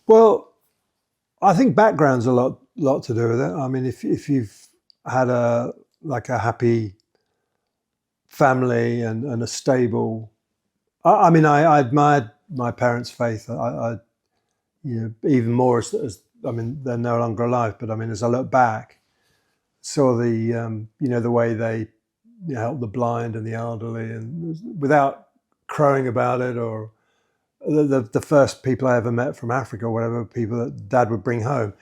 Well, I think background's a lot to do with it. I mean, if you've had a happy family and a stable, I admired my parents' faith. I you know, even more as I mean, they're no longer alive, but I mean, as I look back, saw the you know, the way they helped the blind and the elderly, and without crowing about it, or the first people I ever met from Africa or whatever, people that Dad would bring home.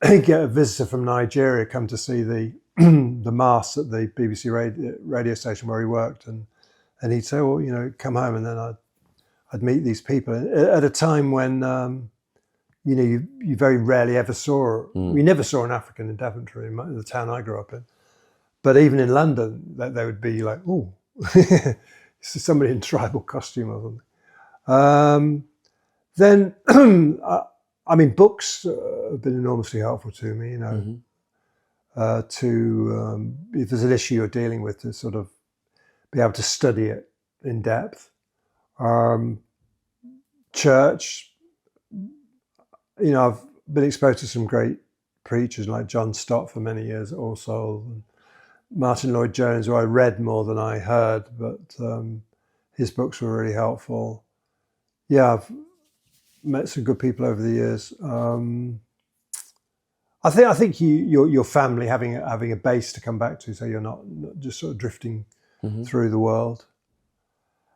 He'd get a visitor from Nigeria come to see the the mass at the BBC radio station where he worked, and he'd say, well, you know, come home, and then I'd meet these people at a time when you know, you very rarely ever saw. We never saw an African in Daventry, in the town I grew up in. But even in London, they would be like, oh, somebody in tribal costume or something. Then, I mean, books have been enormously helpful to me, you know, if there's an issue you're dealing with, to sort of be able to study it in depth. Church, you know, I've been exposed to some great preachers like John Stott for many years at All Souls, and Martin Lloyd-Jones, who I read more than I heard, but his books were really helpful. Yeah, I've met some good people over the years. I think your family having a base to come back to, so you're not just sort of drifting through the world.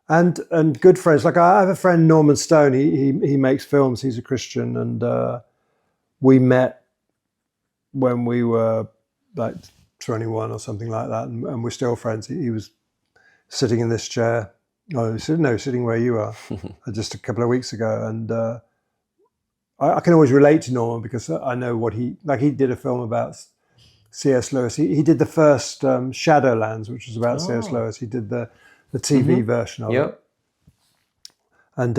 And good friends, like I have a friend, Norman Stone. He makes films. He's a Christian, and we met when we were like 21 or something like that, and we're still friends. He was sitting in this chair. No, sitting where you are, just a couple of weeks ago, and I can always relate to Norman because I know what he did a film about C.S. Lewis. He did the first Shadowlands, which was about C.S. Lewis. He did the TV version of it. And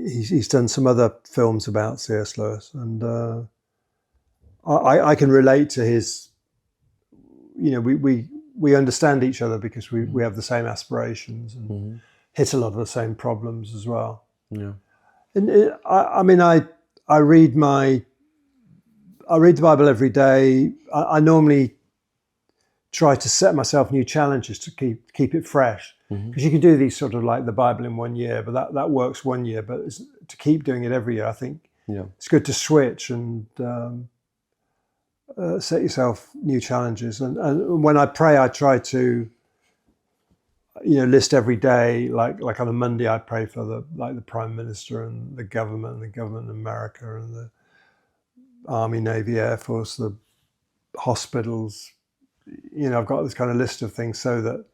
he's done some other films about C.S. Lewis. And I can relate to his, we understand each other because we have the same aspirations and hit a lot of the same problems as well. Yeah. And I read the Bible every day. I normally try to set myself new challenges to keep it fresh, because you can do these sort of like the Bible in 1 year, but that works 1 year. But to keep doing it every year, I think it's good to switch and set yourself new challenges. And when I pray, I try to list every day, like on a Monday, I pray for the Prime Minister and the government in America and the Army, Navy, Air Force, the hospitals. I've got this kind of list of things so that,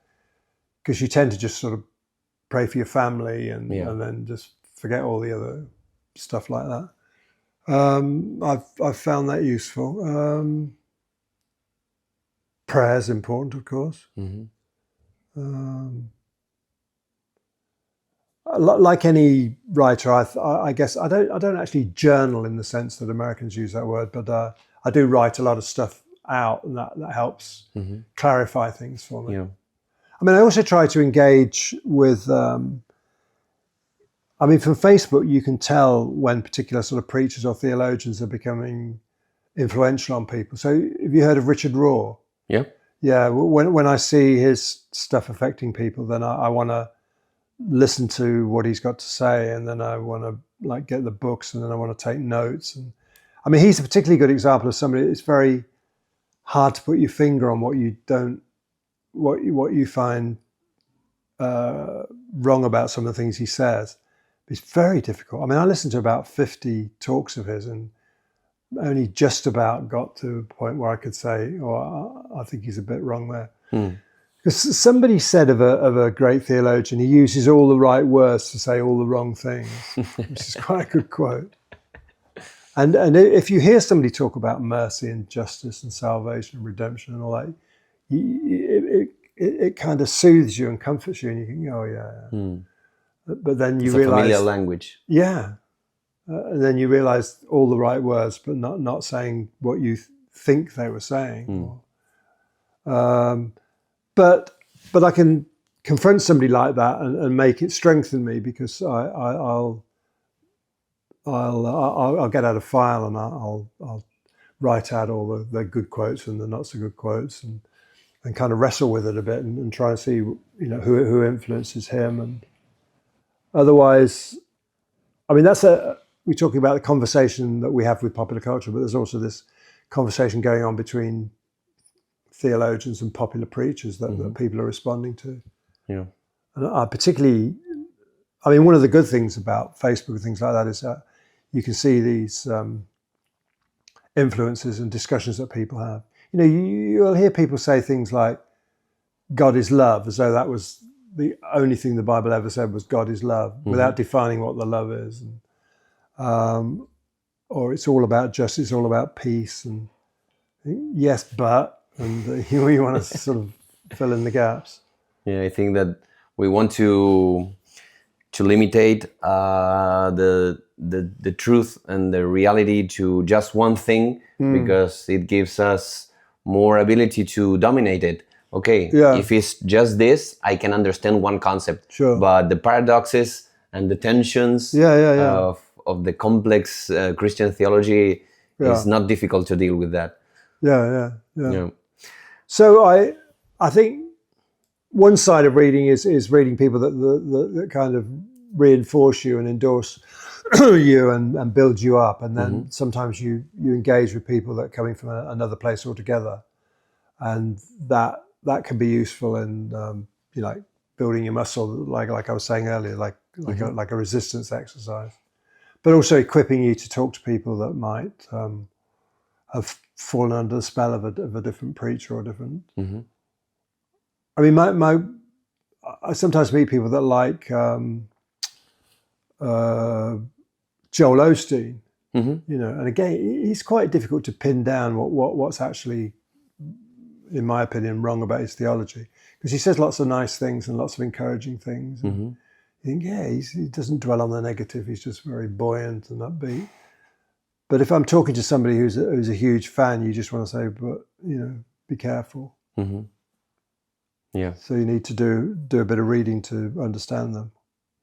because you tend to just sort of pray for your family and then just forget all the other stuff like that. I've found that useful. Prayer is important, of course. Like any writer, I guess I don't actually journal in the sense that Americans use that word, but I do write a lot of stuff out, and that helps clarify things for me. I also try to engage with. From Facebook, you can tell when particular sort of preachers or theologians are becoming influential on people. So, have you heard of Richard Rohr? Yeah. Yeah, when I see his stuff affecting people, then I want to listen to what he's got to say, and then I want to get the books, and then I want to take notes. And he's a particularly good example of somebody. It's very hard to put your finger on what you find wrong about some of the things he says. It's very difficult. I listened to about 50 talks of his, and only just about got to a point where I could say, I think he's a bit wrong there. Because somebody said of a great theologian, he uses all the right words to say all the wrong things, which is quite a good quote. And if you hear somebody talk about mercy and justice and salvation and redemption and all that, it kind of soothes you and comforts you, and you think, oh yeah. But then you realize, familiar language. Yeah. And then you realize all the right words, but not saying what you think they were saying. But I can confront somebody like that and make it strengthen me, because I'll get out a file and I'll write out all the good quotes and the not so good quotes, and kind of wrestle with it a bit and try and see who influences him. And otherwise, we're talking about the conversation that we have with popular culture, but there's also this conversation going on between theologians and popular preachers that people are responding to. Yeah. And I particularly, one of the good things about Facebook and things like that is that you can see these influences and discussions that people have. You'll hear people say things like, God is love, as though that was the only thing the Bible ever said was God is love, without defining what the love is. And, or it's all about justice, it's all about peace. And yes, but, and you want to sort of fill in the gaps. Yeah, I think that we want to limitate the truth and the reality to just one thing, because it gives us more ability to dominate it. Okay, if it's just this, I can understand one concept. Sure. But the paradoxes and the tensions of the complex Christian theology is not difficult to deal with that. Yeah. So I think one side of reading is reading people that kind of reinforce you and endorse you and build you up. And then sometimes you engage with people that are coming from another place altogether. And that can be useful in like building your muscle, like I was saying earlier, like a resistance exercise, but also equipping you to talk to people that might have fallen under the spell of a different preacher or different. I mean, I sometimes meet people that like Joel Osteen, and again, he's quite difficult to pin down what's actually, in my opinion, wrong about his theology, because he says lots of nice things and lots of encouraging things. And you think, he doesn't dwell on the negative. He's just very buoyant and upbeat. But if I'm talking to somebody who's a huge fan, you just want to say, but be careful. Yeah. So you need to do a bit of reading to understand them.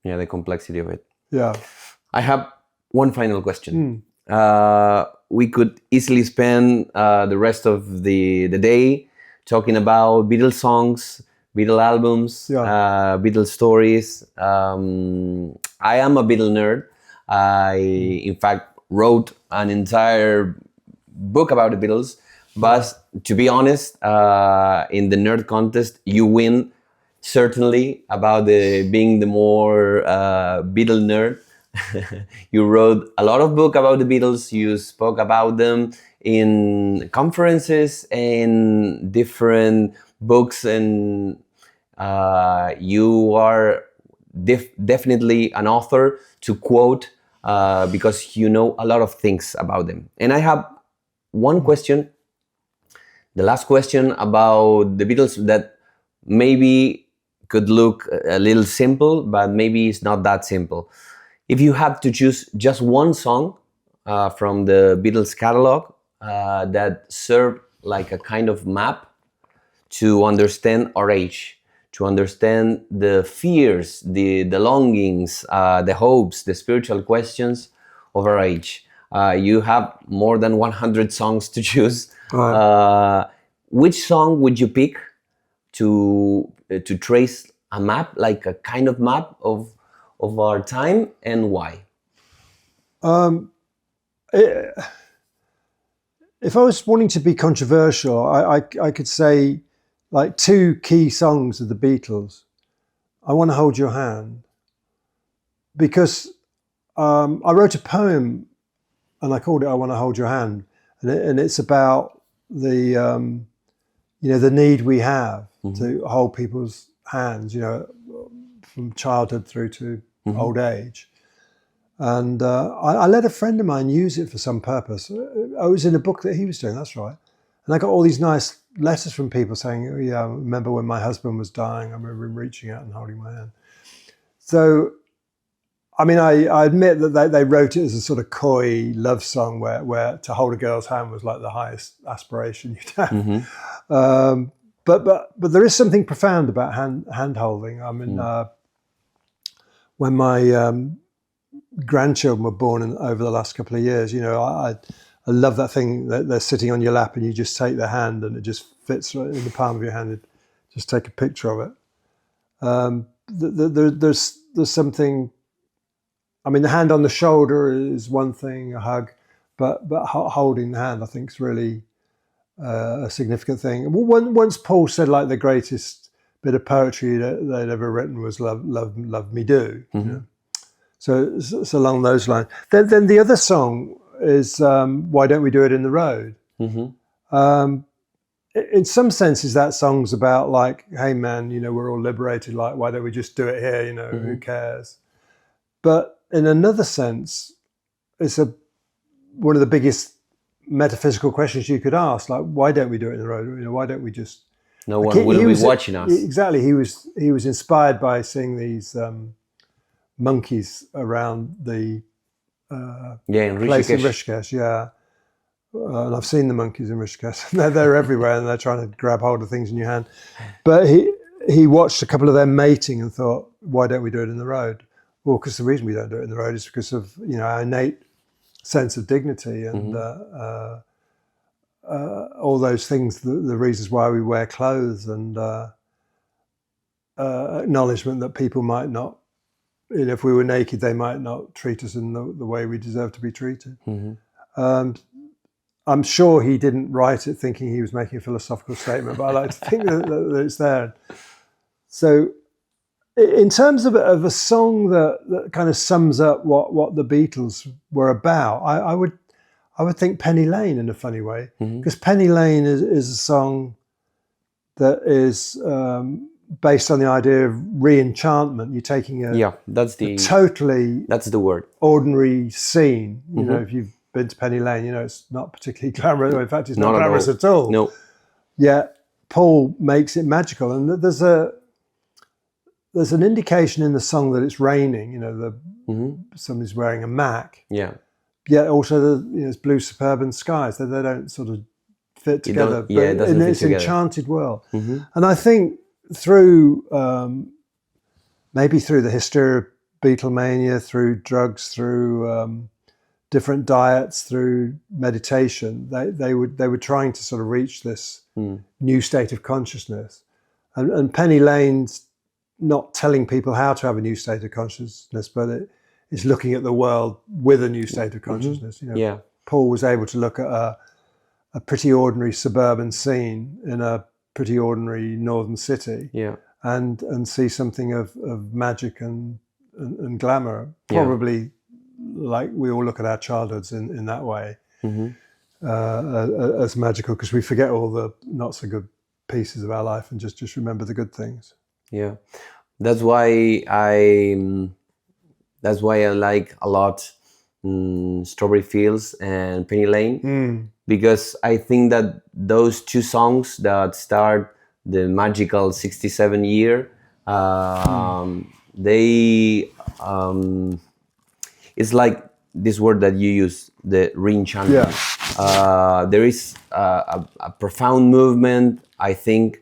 Yeah, the complexity of it. Yeah. I have one final question. We could easily spend the rest of the day talking about Beatles songs, Beatles albums, Beatles stories. I am a Beatles nerd. I, in fact, wrote an entire book about the Beatles. But to be honest, in the nerd contest, you win, certainly, about being the more Beatles nerd. You wrote a lot of books about the Beatles. You spoke about them in conferences and different books, and you are definitely an author to quote because you know a lot of things about them. And I have one question, the last question about the Beatles, that maybe could look a little simple, but maybe it's not that simple. If you have to choose just one song from the Beatles catalog that served like a kind of map to understand our age, to understand the fears, the longings, the hopes, the spiritual questions of our age. You have more than 100 songs to choose. Which song would you pick to trace a map, like a kind of map of our time, and why? If I was wanting to be controversial, I could say like two key songs of the Beatles. I Want to Hold Your Hand, because I wrote a poem and I called it I Want to Hold Your Hand, and it's about the the need we have to hold people's hands, from childhood through to old age. And I let a friend of mine use it for some purpose. I was in a book that he was doing, that's right. And I got all these nice letters from people saying, I remember when my husband was dying, I remember him reaching out and holding my hand. So, I mean, I admit that they wrote it as a sort of coy love song where to hold a girl's hand was like the highest aspiration you'd have. But there is something profound about hand holding. I mean, when my grandchildren were born over the last couple of years, I love that thing that they're sitting on your lap and you just take their hand and it just fits right in the palm of your hand. And just take a picture of it. There's something. I mean, the hand on the shoulder is one thing, a hug, but holding the hand, I think, is really a significant thing. Once Paul said, like, the greatest bit of poetry that they'd ever written was "Love Me Do." So it's along those lines. Then the other song is "Why Don't We Do It in the Road." In some senses, that song's about like, hey man, we're all liberated. Like, why don't we just do it here? Who cares? But in another sense, it's one of the biggest metaphysical questions you could ask. Like, why don't we do it in the road? Why don't we just? No one will be watching us. Exactly. He was inspired by seeing these monkeys around the place in Rishikesh. Yeah. And I've seen the monkeys in Rishikesh. They're everywhere, and they're trying to grab hold of things in your hand. But he watched a couple of them mating and thought, why don't we do it in the road? Well, because the reason we don't do it in the road is because of our innate sense of dignity and all those things, the reasons why we wear clothes, and acknowledgement that people might not if we were naked, they might not treat us in the way we deserve to be treated. I'm sure he didn't write it thinking he was making a philosophical statement, but I like to think that it's there. So in terms of a song that kind of sums up what the Beatles were about, I would think Penny Lane in a funny way, because Penny Lane is a song that is based on the idea of re-enchantment. You're taking that's the word, ordinary scene. You know, if you've been to Penny Lane, you know it's not particularly glamorous. In fact, it's not glamorous at all. No. Yet Paul makes it magical, and there's an indication in the song that it's raining. You know, somebody's wearing a mac. Yeah. Yet also it's blue suburban skies. They don't sort of fit together. It doesn't fit it's together. Enchanted world. And I think through maybe through the hysteria of Beatlemania, through drugs, through different diets, through meditation, they were trying to sort of reach this new state of consciousness. And Penny Lane's not telling people how to have a new state of consciousness, but it's looking at the world with a new state of consciousness. You know, Paul was able to look at a pretty ordinary suburban scene in a pretty ordinary northern city, and see something of magic and glamour. Probably like we all look at our childhoods in that way, as magical, because we forget all the not so good pieces of our life and just remember the good things. Yeah, that's why I like a lot Strawberry Fields and Penny Lane, because I think that those two songs that start the magical 67 year, they it's like this word that you use, the re-enchantment. There is a profound movement, I think,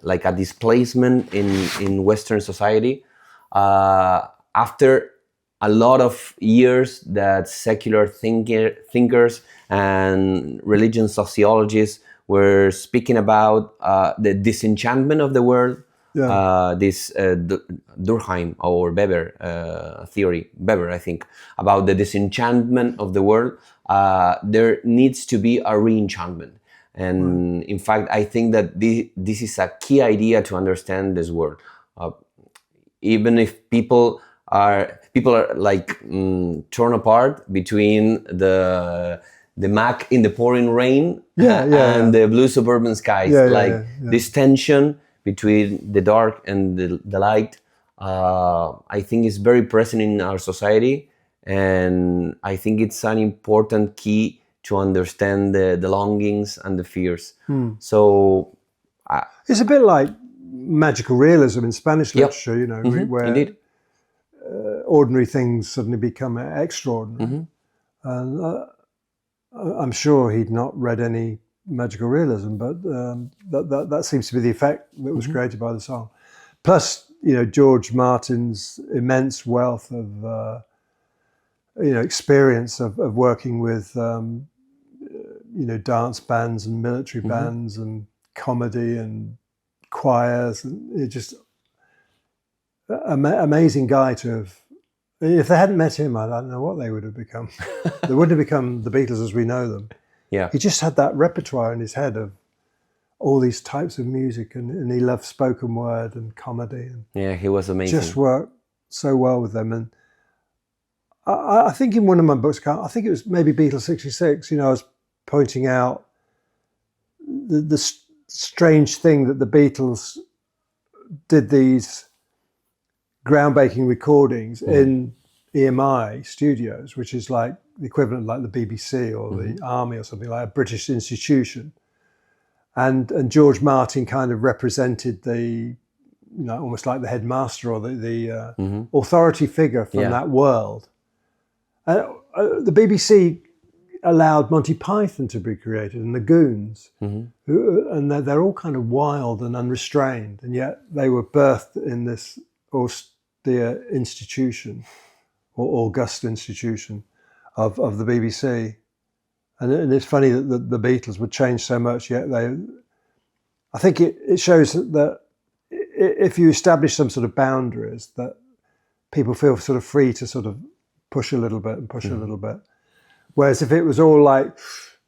like a displacement in Western society after a lot of years that secular thinkers and religion sociologists were speaking about the disenchantment of the world. This Durkheim or Weber theory, Weber, I think, about the disenchantment of the world. There needs to be a re-enchantment. And in fact, I think that this is a key idea to understand this world. Even if people are like torn apart between the Mac in the pouring rain and the blue suburban skies, this tension between the dark and the light, I think is very present in our society, and I think it's an important key to understand the longings and the fears. So it's a bit like magical realism in Spanish literature, you know, where indeed. Ordinary things suddenly become extraordinary. And I'm sure he'd not read any magical realism, but that seems to be the effect that was created by the song. Plus, you know, George Martin's immense wealth of experience of working with dance bands and military bands and comedy and choirs, and it's just amazing guy to have. If they hadn't met him, I don't know what they would have become. They wouldn't have become the Beatles as we know them. Yeah, he just had that repertoire in his head of all these types of music, and he loved spoken word and comedy. And he was amazing. Just worked so well with them. And I think in one of my books, I think it was maybe Beatles 66, you know, I was pointing out the strange thing that the Beatles did these groundbreaking recordings in EMI studios, which is like the equivalent of like the BBC or the Army or something, like a British institution. And George Martin kind of represented the, almost like the headmaster or the authority figure from that world. The BBC allowed Monty Python to be created and the Goons, and they're all kind of wild and unrestrained, and yet they were birthed in this austere institution or august institution of the BBC. And it's funny that the Beatles would change so much, yet I think it shows that if you establish some sort of boundaries, that people feel sort of free to sort of push a little bit and push a little bit. Whereas if it was all like,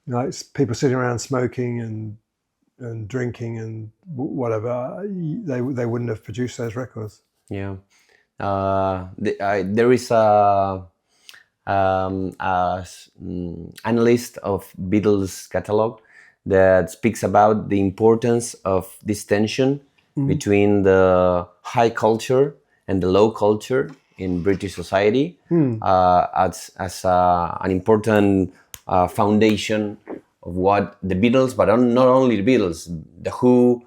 you know, it's people sitting around smoking and drinking and whatever, they wouldn't have produced those records. Yeah. There is a analyst of Beatles catalog that speaks about the importance of this tension between the high culture and the low culture in British society as an important foundation of what the Beatles, but not only the Beatles, the Who,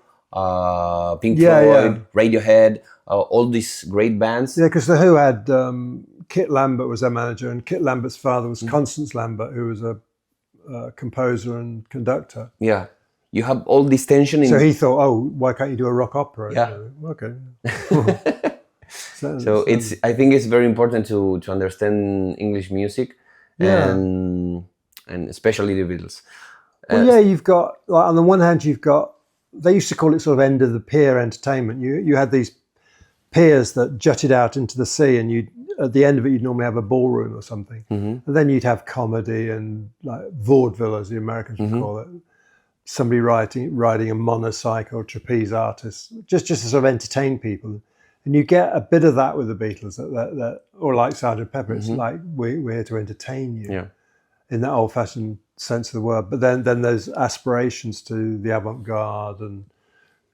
Pink Floyd, Radiohead, all these great bands. Yeah, because the Who had Kit Lambert was their manager, and Kit Lambert's father was Constance Lambert, who was a composer and conductor. Yeah, you have all this tension. So he thought, oh, why can't you do a rock opera? Yeah. Okay. So I think it's very important to understand English music, and especially the Beatles. Well, you've got, like, on the one hand, they used to call it sort of end of the pier entertainment. You had these piers that jutted out into the sea, and at the end of it, you'd normally have a ballroom or something. And then you'd have comedy and like vaudeville, as the Americans would call it. Somebody riding a monocycle, trapeze artist, just to sort of entertain people. And you get a bit of that with the Beatles, or like Sgt. Pepper. It's like, we're here to entertain you in that old-fashioned sense of the word. But then there's aspirations to the avant-garde and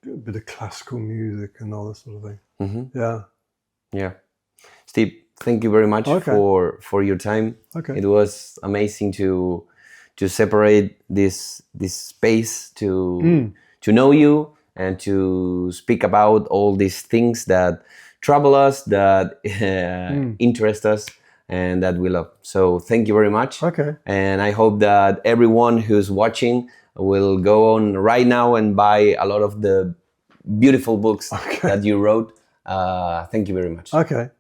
a bit of classical music and all that sort of thing. Yeah. Steve, thank you very much for your time. It was amazing to separate this space to know you and to speak about all these things that trouble us, that interest us, and that we love. So thank you very much. And I hope that everyone who's watching will go on right now and buy a lot of the beautiful books that you wrote. Thank you very much. Okay.